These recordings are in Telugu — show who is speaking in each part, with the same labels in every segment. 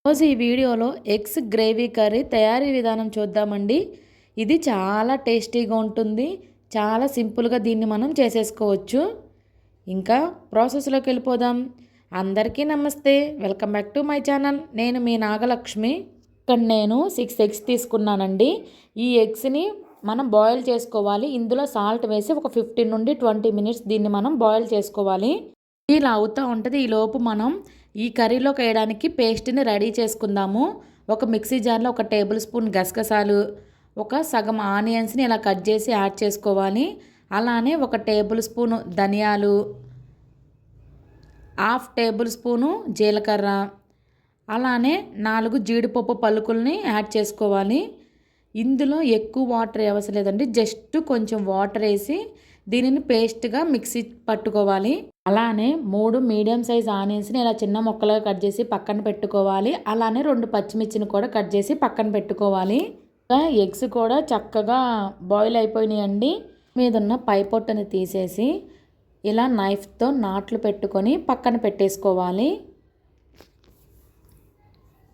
Speaker 1: రోజు ఈ వీడియోలో ఎగ్స్ గ్రేవీ కర్రీ తయారీ విధానం చూద్దామండి. ఇది చాలా టేస్టీగా ఉంటుంది. చాలా సింపుల్గా దీన్ని మనం చేసేసుకోవచ్చు. ఇంకా ప్రాసెస్లోకి వెళ్ళిపోదాం. అందరికీ నమస్తే, welcome back to my channel. నేను మీ నాగలక్ష్మి. ఇక్కడ నేను 6 ఎగ్స్ తీసుకున్నానండి. ఈ ఎగ్స్ని మనం బాయిల్ చేసుకోవాలి. ఇందులో సాల్ట్ వేసి ఒక 15 నుండి 20 మినిట్స్ దీన్ని మనం బాయిల్ చేసుకోవాలి. ఇలా అవుతూ ఉంటుంది. ఈలోపు మనం ఈ కర్రీలోకి వేయడానికి పేస్ట్ని రెడీ చేసుకుందాము. ఒక మిక్సీ జార్లో 1 టేబుల్ స్పూన్ గసగసాలు, ఒక సగం ఆనియన్స్ని ఇలా కట్ చేసి యాడ్ చేసుకోవాలి. అలానే 1 టేబుల్ స్పూను ధనియాలు, 1/2 టేబుల్ స్పూను జీలకర్ర, అలానే 4 జీడిపప్పు పలుకుల్ని యాడ్ చేసుకోవాలి. ఇందులో ఎక్కువ వాటర్ అవసరం లేదండి. జస్ట్ కొంచెం వాటర్ వేసి దీనిని పేస్ట్గా మిక్సీ పట్టుకోవాలి. అలానే 3 మీడియం సైజ్ ఆనియన్స్ని ఇలా చిన్న ముక్కలుగా కట్ చేసి పక్కన పెట్టుకోవాలి. అలానే 2 పచ్చిమిర్చిని కూడా కట్ చేసి పక్కన పెట్టుకోవాలి. ఎగ్స్ కూడా చక్కగా బాయిల్ అయిపోయినాయండి. మీద ఉన్న పై పొట్టుని తీసేసి ఇలా నైఫ్తో నాట్లు పెట్టుకొని పక్కన పెట్టేసుకోవాలి.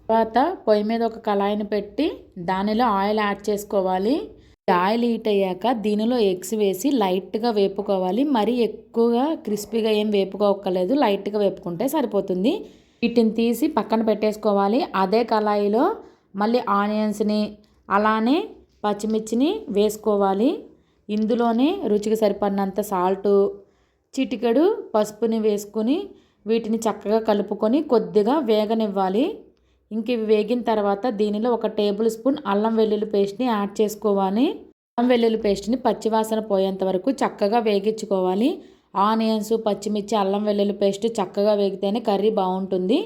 Speaker 1: తర్వాత పొయ్యి మీద ఒక కళాయిని పెట్టి దానిలో ఆయిల్ యాడ్ చేసుకోవాలి. ఆయిల్ హీట్ అయ్యాక దీనిలో ఎగ్స్ వేసి లైట్గా వేపుకోవాలి. మరీ ఎక్కువగా క్రిస్పీగా ఏం వేపుకోవక్కర్లేదు, లైట్గా వేపుకుంటే సరిపోతుంది. వీటిని తీసి పక్కన పెట్టేసుకోవాలి. అదే కళాయిలో మళ్ళీ ఆనియన్స్ని అలానే పచ్చిమిర్చిని వేసుకోవాలి. ఇందులోనే రుచికి సరిపడినంత సాల్టు, చిటికెడు పసుపుని వేసుకుని వీటిని చక్కగా కలుపుకొని కొద్దిగా వేగనివ్వాలి. ఇంక ఇవి వేగిన తర్వాత దీనిలో 1 టేబుల్ స్పూన్ అల్లం వెల్లుల్లి పేస్ట్ని యాడ్ చేసుకోవాలి. అల్లం వెల్లుల్లి పేస్ట్ని పచ్చివాసన పోయేంత వరకు చక్కగా వేగించుకోవాలి. ఆనియన్స్, పచ్చిమిర్చి, అల్లం వెల్లుల్లి పేస్ట్ చక్కగా వేగితేనే కర్రీ బాగుంటుంది.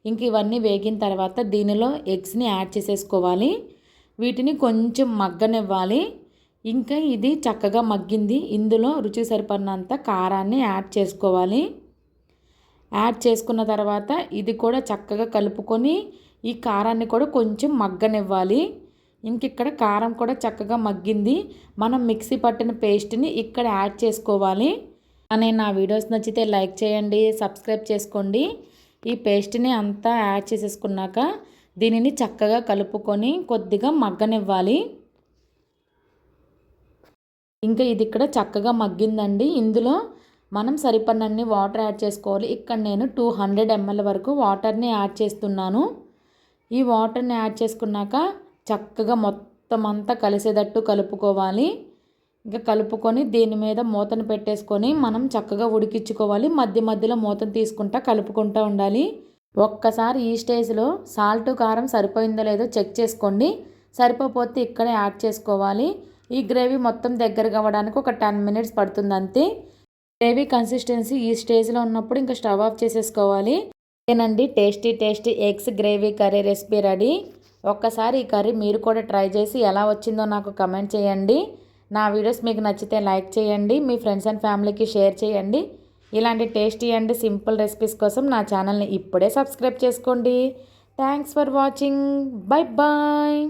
Speaker 1: ఇంక ఇవన్నీ వేగిన తర్వాత దీనిలో ఎగ్స్ని యాడ్ చేసేసుకోవాలి. వీటిని కొంచెం మగ్గనివ్వాలి. ఇంకా ఇది చక్కగా మగ్గింది. ఇందులో రుచికి సరిపడినంత కారాన్ని యాడ్ చేసుకోవాలి. యాడ్ చేసుకున్న తర్వాత ఇది కూడా చక్కగా కలుపుకొని ఈ కారాన్ని కూడా కొంచెం మగ్గనివ్వాలి. ఇంక ఇక్కడ కారం కూడా చక్కగా మగ్గింది. మనం మిక్సీ పట్టిన పేస్ట్ని ఇక్కడ యాడ్ చేసుకోవాలి. నా వీడియోస్ నచ్చితే లైక్ చేయండి, సబ్స్క్రైబ్ చేసుకోండి. ఈ పేస్ట్ని అంతా యాడ్ చేసేసుకున్నాక దీనిని చక్కగా కలుపుకొని కొద్దిగా మగ్గనివ్వాలి. ఇంకా ఇది ఇక్కడ చక్కగా మగ్గిందండి. ఇందులో మనం సరిపడినన్ని వాటర్ యాడ్ చేసుకోవాలి. ఇక్కడ నేను 200 ml వరకు వాటర్ని యాడ్ చేస్తున్నాను. ఈ వాటర్ని యాడ్ చేసుకున్నాక చక్కగా మొత్తం అంతా కలిసేటట్టు కలుపుకోవాలి. ఇంకా కలుపుకొని దీని మీద మూతను పెట్టేసుకొని మనం చక్కగా ఉడికించుకోవాలి. మధ్య మధ్యలో మూతను తీసుకుంటా కలుపుకుంటూ ఉండాలి. ఒక్కసారి ఈ స్టేజ్లో సాల్ట్, కారం సరిపోయిందో లేదో చెక్ చేసుకోండి. సరిపోతే ఇక్కడే యాడ్ చేసుకోవాలి. ఈ గ్రేవీ మొత్తం దగ్గరగా అవ్వడానికి ఒక 10 మినిట్స్ పడుతుంది అంతే. గ్రేవీ కన్సిస్టెన్సీ ఈ స్టేజ్లో ఉన్నప్పుడు ఇంకా స్టవ్ ఆఫ్ చేసేసుకోవాలి. ఏనండి, tasty eggs gravy curry recipe ready. ఒక్కసారి ఈ కర్రీ మీరు కూడా ట్రై చేసి ఎలా వచ్చిందో నాకు కమెంట్ చేయండి. నా వీడియోస్ మీకు నచ్చితే లైక్ చేయండి, మీ ఫ్రెండ్స్ అండ్ ఫ్యామిలీకి షేర్ చేయండి. ఇలాంటి టేస్టీ అండ్ సింపుల్ రెసిపీస్ కోసం నా ఛానల్ని ఇప్పుడే సబ్స్క్రైబ్ చేసుకోండి. Thanks for watching. Bye bye.